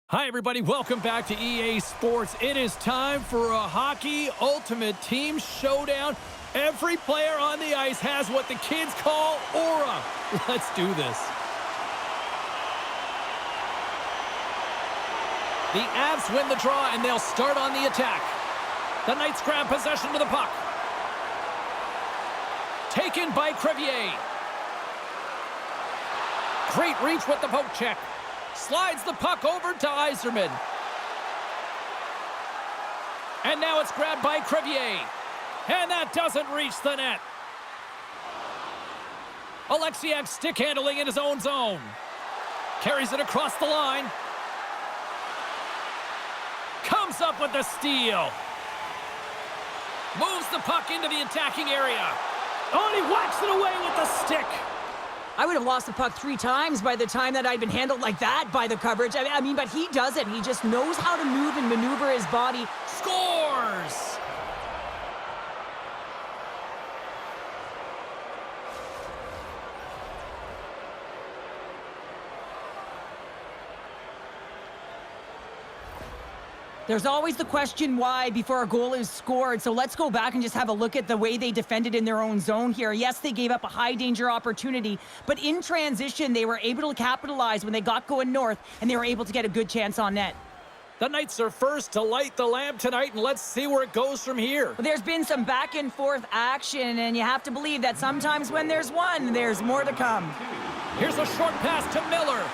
Hi, everybody. Welcome back to EA Sports. It is time for a hockey ultimate team showdown. Every player on the ice has what the kids call aura. Let's do this. The Avs win the draw, and they'll start on the attack. The Knights grab possession to the puck. Taken by Crevier. Great reach with the poke check. Slides the puck over to Yzerman. And now it's grabbed by Crevier. And that doesn't reach the net. Alexiak stick handling in his own zone. Carries it across the line. Comes up with the steal. Moves the puck into the attacking area. Oh, and he whacks it away with the stick. I would have lost the puck 3 times by the time that I'd been handled like that by the coverage. I mean, but he does it. He just knows how to move and maneuver his body. Scores! There's always the question why before a goal is scored. So let's go back and just have a look at the way they defended in their own zone here. Yes, they gave up a high danger opportunity, but in transition, they were able to capitalize when they got going north, and they were able to get a good chance on net. The Knights are first to light the lamp tonight, and let's see where it goes from here. Well, there's been some back and forth action, and you have to believe that sometimes when there's one, there's more to come. Here's a short pass to Miller.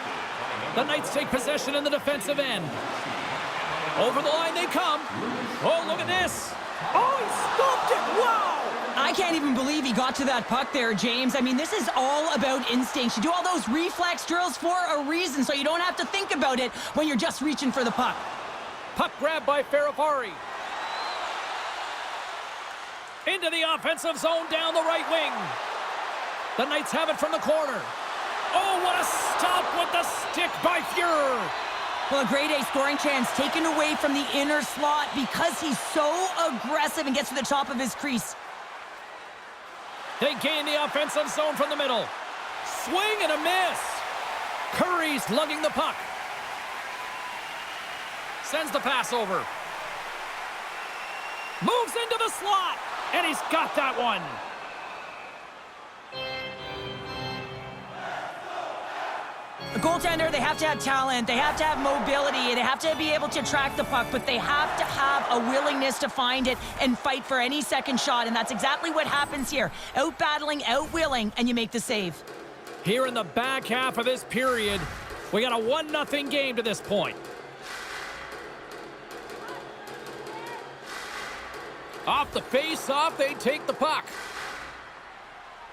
The Knights take possession in the defensive end. Over the line they come. Oh, look at this. Oh, he stopped it. Wow. I can't even believe he got to that puck there, James. I mean, this is all about instinct. You do all those reflex drills for a reason, so you don't have to think about it when you're just reaching for the puck. Puck grab by Ferrafari. Into the offensive zone down the right wing. The Knights have it from the corner. Oh, what a stop with the stick by Fuhrer. Well, a grade A scoring chance taken away from the inner slot because he's so aggressive and gets to the top of his crease. They gain the offensive zone from the middle. Swing and a miss. Curry's lugging the puck. Sends the pass over. Moves into the slot. And he's got that one. A goaltender, they have to have talent, they have to have mobility, they have to be able to track the puck, but they have to have a willingness to find it and fight for any second shot, and that's exactly what happens here. Out-battling, out-willing, and you make the save. Here in the back half of this period, we got a 1-0 game to this point. Off the face-off, they take the puck.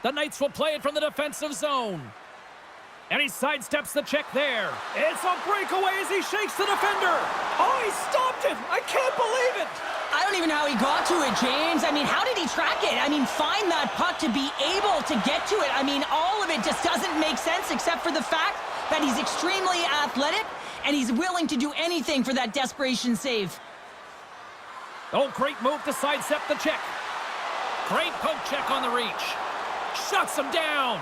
The Knights will play it from the defensive zone. And he sidesteps the check there. It's a breakaway as he shakes the defender. Oh, he stopped it. I can't believe it. I don't even know how he got to it, James. I mean, how did he track it? I mean, find that puck to be able to get to it. I mean, all of it just doesn't make sense except for the fact that he's extremely athletic and he's willing to do anything for that desperation save. Oh, great move to sidestep the check. Great poke check on the reach. Shuts him down.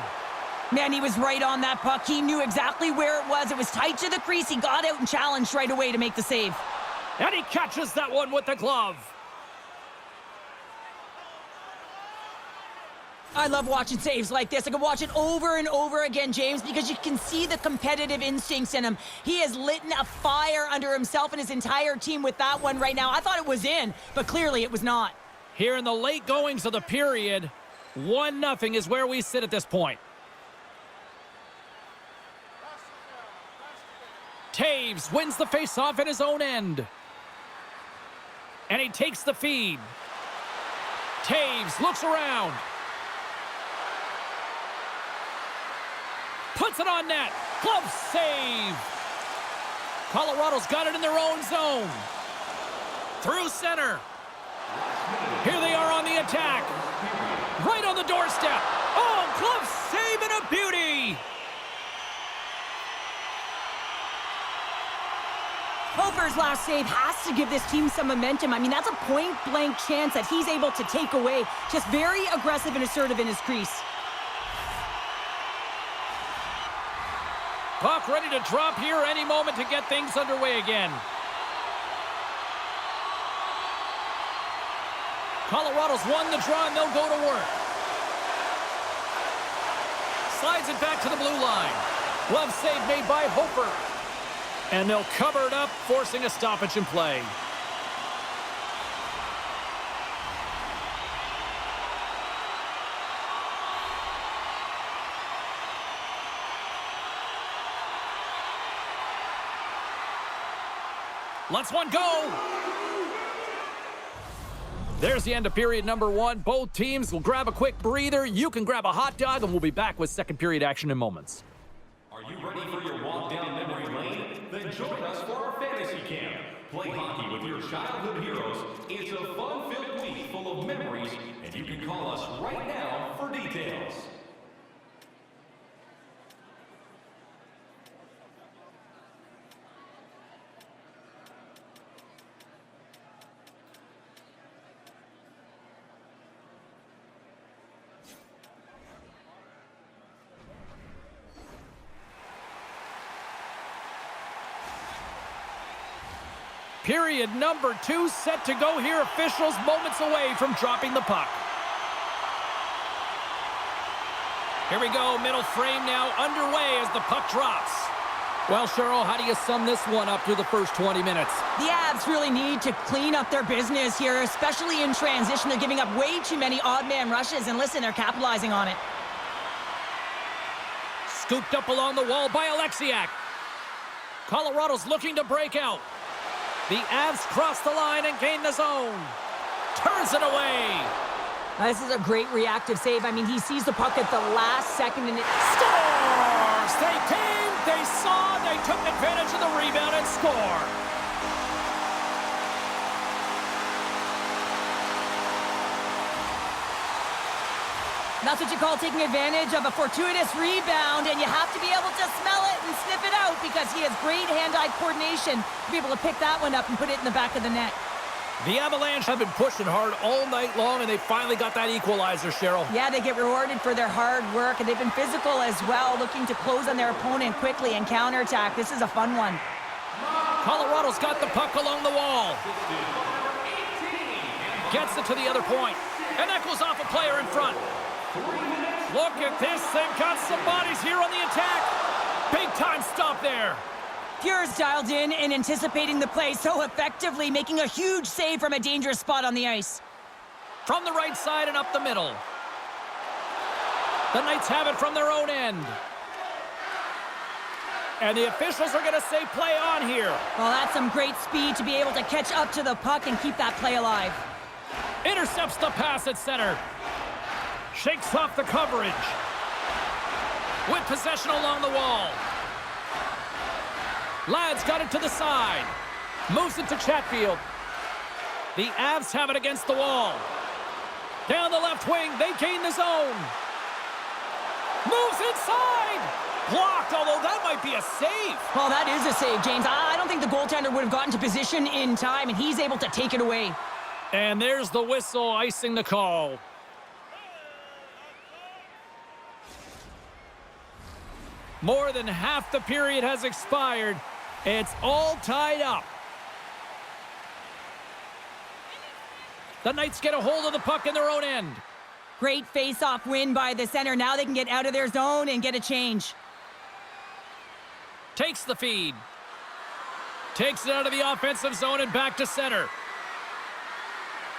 Man, he was right on that puck. He knew exactly where it was. It was tight to the crease. He got out and challenged right away to make the save. And he catches that one with the glove. I love watching saves like this. I can watch it over and over again, James, because you can see the competitive instincts in him. He has lit a fire under himself and his entire team with that one right now. I thought it was in, but clearly it was not. Here in the late goings of the period, 1-0 is where we sit at this point. Taves wins the faceoff in his own end. And he takes the feed. Taves looks around. Puts it on net. Glove save. Colorado's got it in their own zone. Through center. Here they are on the attack. Right on the doorstep. Oh, glove save and a beauty. Hofer's last save has to give this team some momentum. I mean, that's a point-blank chance that he's able to take away. Just very aggressive and assertive in his crease. Puck puck ready to drop here any moment to get things underway again. Colorado's won the draw, and they'll go to work. Slides it back to the blue line. Glove save made by Hofer. And they'll cover it up, forcing a stoppage in play. Let's one go. There's the end of period number 1. Both teams will grab a quick breather. You can grab a hot dog, and we'll be back with second period action in moments. Are you ready for your walk down memory lane? Then join us for our fantasy camp. Play hockey with your childhood heroes. It's a fun-filled week full of memories, and you can call us right now for details. Period number 2 set to go here. Officials moments away from dropping the puck. Here we go. Middle frame now underway as the puck drops. Well, Cheryl, how do you sum this one up through the first 20 minutes? The Avs really need to clean up their business here, especially in transition. They're giving up way too many odd man rushes, and listen, they're capitalizing on it. Scooped up along the wall by Alexiak. Colorado's looking to break out. The Avs cross the line and gain the zone. Turns it away. This is a great reactive save. I mean, he sees the puck at the last second and it Scores! They came, they saw, they took advantage of the rebound and scored. That's what you call taking advantage of a fortuitous rebound, and you have to be able to smell it and sniff it out because he has great hand-eye coordination to be able to pick that one up and put it in the back of the net. The Avalanche have been pushing hard all night long, and they finally got that equalizer, Cheryl. Yeah, they get rewarded for their hard work, and they've been physical as well, looking to close on their opponent quickly and counterattack. This is a fun one. Colorado's got the puck along the wall. Gets it to the other point, and that goes off a player in front. Look at this. They've got some bodies here on the attack. Big time stop there. Pure's dialed in and anticipating the play so effectively, making a huge save from a dangerous spot on the ice. From the right side and up the middle. The Knights have it from their own end. And the officials are going to say play on here. Well, that's some great speed to be able to catch up to the puck and keep that play alive. Intercepts the pass at center. Shakes off the coverage. With possession along the wall. Ladd's got it to the side. Moves it to Chatfield. The Avs have it against the wall. Down the left wing, they gain the zone. Moves inside. Blocked, although that might be a save. Well, that is a save, James. I don't think the goaltender would have gotten to position in time, and he's able to take it away. And there's the whistle icing the call. More than half the period has expired. It's all tied up. The Knights get a hold of the puck in their own end. Great face-off win by the center. Now they can get out of their zone and get a change. Takes the feed. Takes it out of the offensive zone and back to center.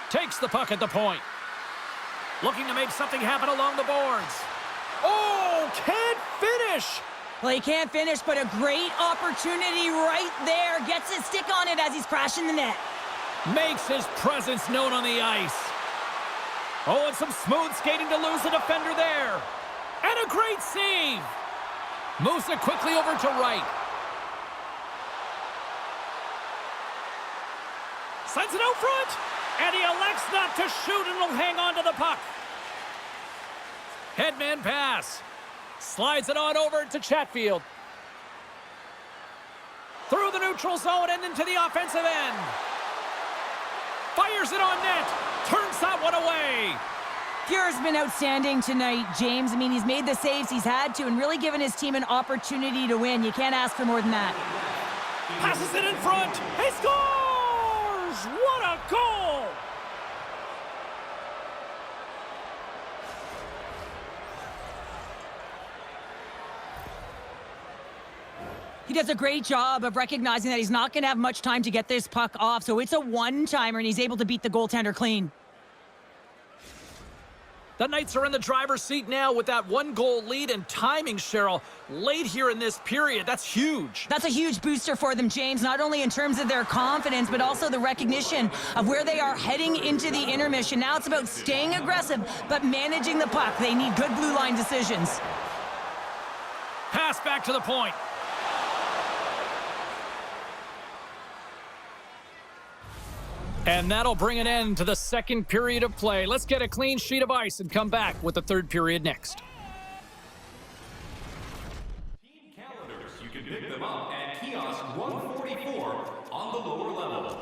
Takes the puck at the point. Looking to make something happen along the boards. Oh, can't finish. Well, he can't finish, but a great opportunity right there. Gets his stick on it as he's crashing the net. Makes his presence known on the ice. Oh, and some smooth skating to lose the defender there. And a great save. Moves it quickly over to right. Sends it out front. And he elects not to shoot and will hang on to the puck. Headman pass. Slides it on over to Chatfield. Through the neutral zone and into the offensive end. Fires it on net. Turns that one away. Fuhrer's been outstanding tonight, James. I mean, he's made the saves he's had to and really given his team an opportunity to win. You can't ask for more than that. Passes it in front. He scores! What a goal! He does a great job of recognizing that he's not going to have much time to get this puck off, so it's a one-timer, and he's able to beat the goaltender clean. The Knights are in the driver's seat now with that one-goal lead and timing, Cheryl, late here in this period. That's huge. That's a huge booster for them, James, not only in terms of their confidence, but also the recognition of where they are heading into the intermission. Now it's about staying aggressive, but managing the puck. They need good blue line decisions. Pass back to the point. And that'll bring an end to the second period of play. Let's get a clean sheet of ice and come back with the third period next. Team calendars, you can pick them up at kiosk 144 on the lower level.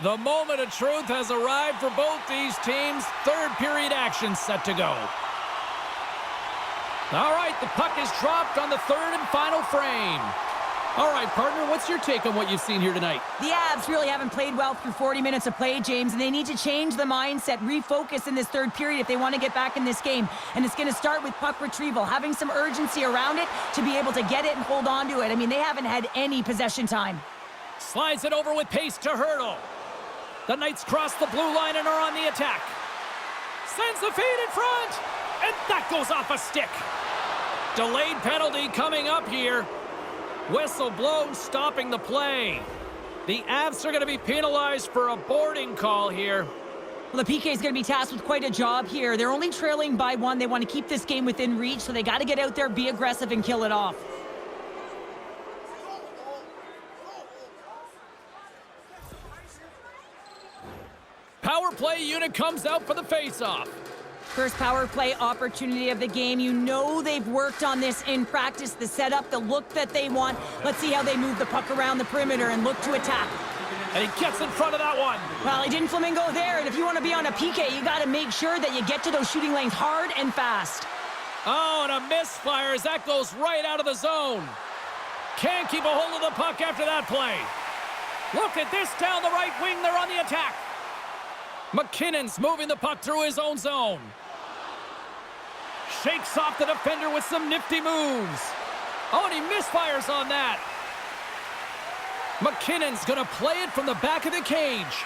The moment of truth has arrived for both these teams. Third period action set to go. All right, the puck is dropped on the third and final frame. All right, partner, what's your take on what you've seen here tonight? The Avs really haven't played well through 40 minutes of play, James, and they need to change the mindset, refocus in this third period if they want to get back in this game. And it's going to start with puck retrieval, having some urgency around it to be able to get it and hold on to it. I mean, they haven't had any possession time. Slides it over with pace to Hurdle. The Knights cross the blue line and are on the attack. Sends the feed in front, and that goes off a stick. Delayed penalty coming up here. Whistle blown, stopping the play. The Avs are going to be penalized for a boarding call here. Well, the PK is going to be tasked with quite a job here. They're only trailing by one. They want to keep this game within reach, so they got to get out there, be aggressive, and kill it off. Power play unit comes out for the face-off. First power play opportunity of the game. You know they've worked on this in practice, the setup, the look that they want. Let's see how they move the puck around the perimeter and look to attack. And he gets in front of that one. Well, he didn't flamingo there, and if you want to be on a PK, you got to make sure that you get to those shooting lanes hard and fast. Oh, and a misfire as that goes right out of the zone. Can't keep a hold of the puck after that play. Look at this down the right wing. They're on the attack. McKinnon's moving the puck through his own zone. Shakes off the defender with some nifty moves. Oh, and he misfires on that. McKinnon's going to play it from the back of the cage.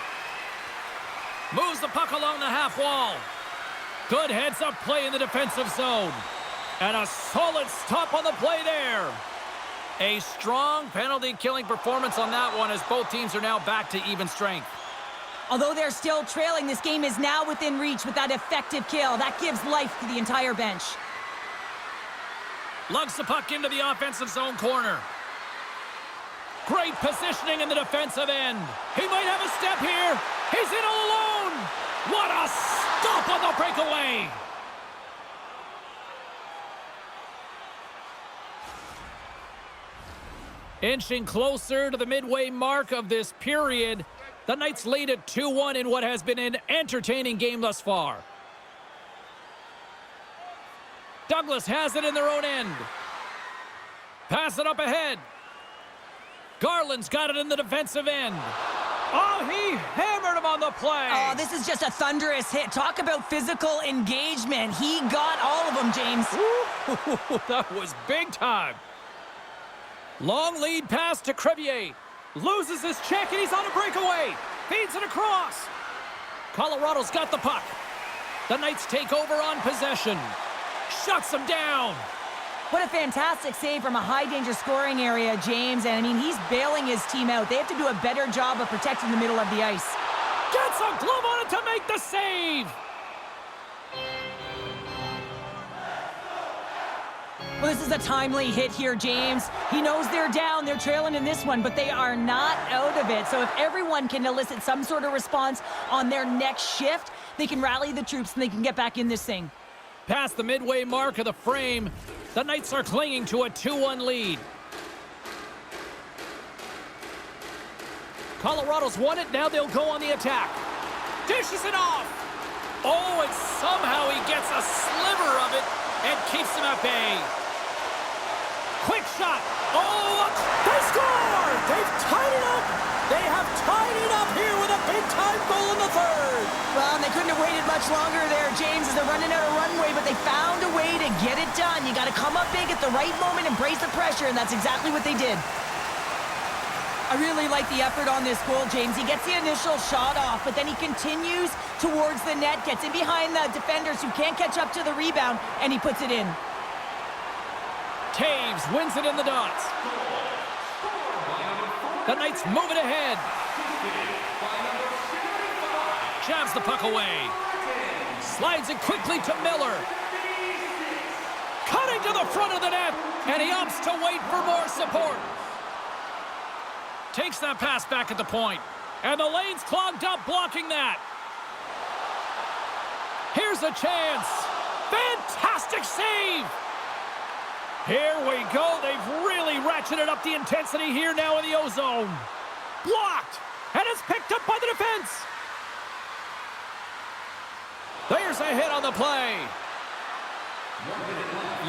Moves the puck along the half wall. Good heads-up play in the defensive zone. And a solid stop on the play there. A strong penalty-killing performance on that one as both teams are now back to even strength. Although they're still trailing, this game is now within reach with that effective kill. That gives life to the entire bench. Lugs the puck into the offensive zone corner. Great positioning in the defensive end. He might have a step here. He's in all alone. What a stop on the breakaway. Inching closer to the midway mark of this period. The Knights lead at 2-1 in what has been an entertaining game thus far. Douglas has it in their own end. Pass it up ahead. Garland's got it in the defensive end. Oh, he hammered him on the play. Oh, this is just a thunderous hit. Talk about physical engagement. He got all of them, James. Ooh, that was big time. Long lead pass to Crevier. Loses his check, and he's on a breakaway. Feeds it across. Colorado's got the puck. The Knights take over on possession. Shuts him down. What a fantastic save from a high-danger scoring area, James. And, I mean, he's bailing his team out. They have to do a better job of protecting the middle of the ice. Gets a glove on it to make the save. Well, this is a timely hit here, James. He knows they're down, they're trailing in this one, but they are not out of it. So if everyone can elicit some sort of response on their next shift, they can rally the troops and they can get back in this thing. Past the midway mark of the frame, the Knights are clinging to a 2-1 lead. Colorado's won it, now they'll go on the attack. Dishes it off! Oh, and somehow he gets a sliver of it and keeps them at bay. Quick shot! Oh, look! They score! They've tied it up! They have tied it up here with a big-time goal in the third! Well, they couldn't have waited much longer there, James, as they're running out of runway, but they found a way to get it done. You got to come up big at the right moment and brace the pressure, and that's exactly what they did. I really like the effort on this goal, James. He gets the initial shot off, but then he continues towards the net, gets in behind the defenders who can't catch up to the rebound, and he puts it in. Taves wins it in the dots. The Knights move it ahead. Jabs the puck away. Slides it quickly to Miller. Cutting to the front of the net, and he opts to wait for more support. Takes that pass back at the point. And the lane's clogged up, blocking that. Here's a chance. Fantastic save. Here we go. They've really ratcheted up the intensity here now in the O-zone. Blocked. And it's picked up by the defense. There's a hit on the play.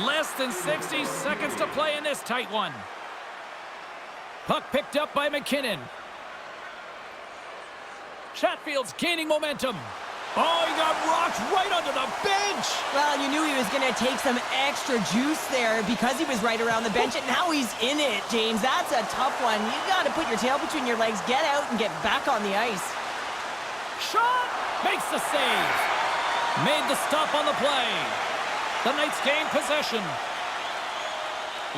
Less than 60 seconds to play in this tight one. Puck picked up by McKinnon. Chatfield's gaining momentum. Oh, he got rocked right under the bench. Well, you knew he was going to take some extra juice there because he was right around the bench, and now he's in it, James. That's a tough one. You got to put your tail between your legs, get out, and get back on the ice. Shot! Makes the save. Made the stop on the play. The Knights gain possession.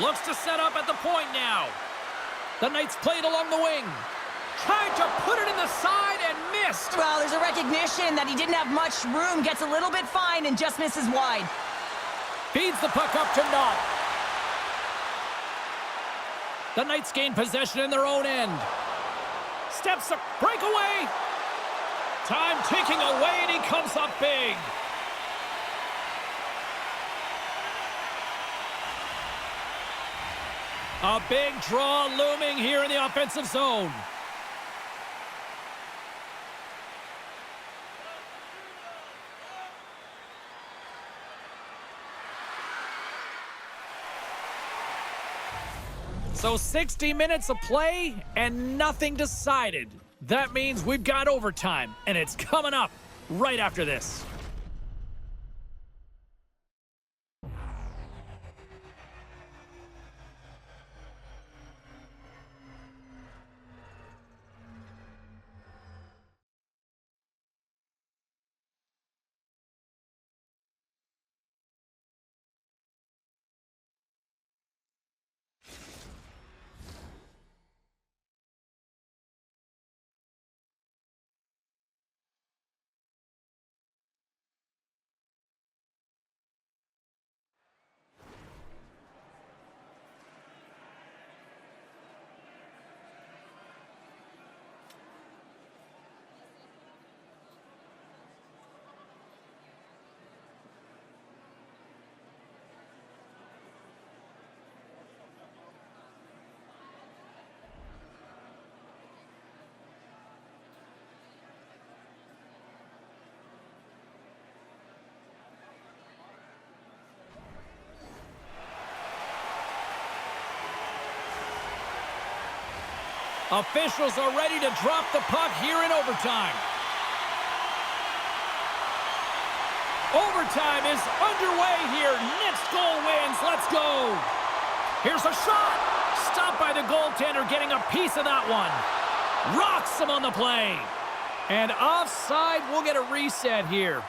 Looks to set up at the point now. The Knights played along the wing. Tried to put it in the side and missed. Well, there's a recognition that he didn't have much room. Gets a little bit fine and just misses wide. Feeds the puck up to Knott. The Knights gain possession in their own end. Steps up, breakaway. Time ticking away, and he comes up big. A big draw looming here in the offensive zone. So 60 minutes of play and nothing decided. That means we've got overtime, and it's coming up right after this. Officials are ready to drop the puck here in overtime. Overtime is underway here. Next goal wins. Let's go. Here's a shot. Stopped by the goaltender, getting a piece of that one. Rocks him on the play. And offside, we'll get a reset here.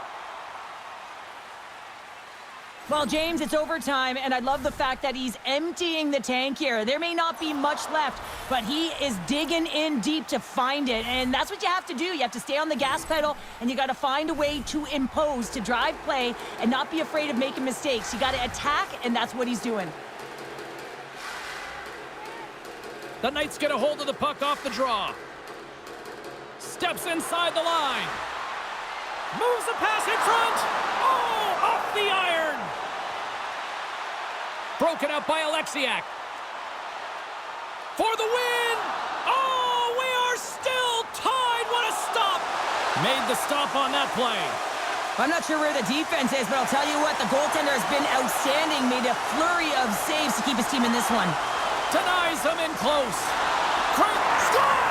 Well, James, it's overtime, and I love the fact that he's emptying the tank here. There may not be much left, but he is digging in deep to find it, and that's what you have to do. You have to stay on the gas pedal, and you got to find a way to impose, to drive play, and not be afraid of making mistakes. You got to attack, and that's what he's doing. The Knights get a hold of the puck off the draw. Steps inside the line. Moves the pass in front. Oh, off the iron. Broken up by Alexiak. For the win! Oh, we are still tied! What a stop! Made the stop on that play. I'm not sure where the defense is, but I'll tell you what, the goaltender has been outstanding. Made a flurry of saves to keep his team in this one. Denies him in close. Quick, score!